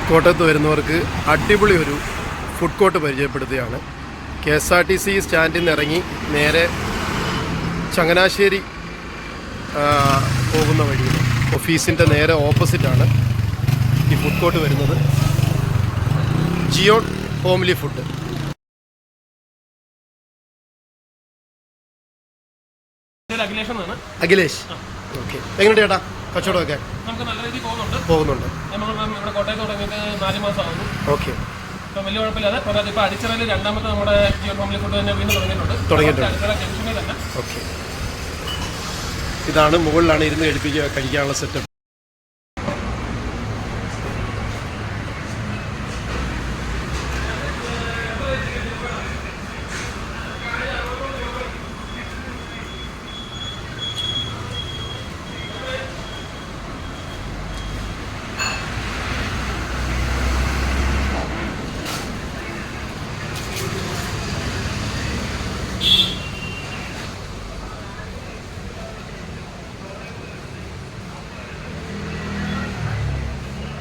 കോട്ടയത്ത് വരുന്നവർക്ക് അടിപൊളി ഒരു ഫുഡ് കോർട്ട് പരിചയപ്പെടുത്തുകയാണ്. KSRTC സ്റ്റാൻഡിൽ നിന്ന് ഇറങ്ങി നേരെ ചങ്ങനാശ്ശേരി പോകുന്ന വഴിയിൽ ഓഫീസിൻ്റെ നേരെ ഓപ്പോസിറ്റാണ് ഈ ഫുഡ് കോർട്ട് വരുന്നത്. ജിയോൺ ഹോംലി ഫുഡ്. അഖിലേഷ്, ഓക്കെ. എങ്ങനെയുണ്ട് ചേട്ടാ കച്ചവടമൊക്കെ? നമുക്ക് നല്ല രീതിയിൽ പോകുന്നുണ്ട്. നമ്മുടെ കോട്ടയത്ത് തുടങ്ങിയിട്ട് 4 മാസം ആവുന്നു. ഓക്കെ, ഇപ്പം വലിയ കുഴപ്പമില്ലാതെ. ഇപ്പോൾ അടിച്ചിറയിൽ രണ്ടാമത്തെ നമ്മുടെ ജിയോ ഹോംലി ഫുഡ് തന്നെ വീണ്ടും തുടങ്ങിയിട്ടുണ്ട്. അടിച്ചിറ ജംഗ്ഷനിൽ തന്നെ. ഓക്കെ, ഇതാണ് മുകളിലാണ് ഇരുന്ന് കഴിക്കാനുള്ള സെറ്റപ്പ്.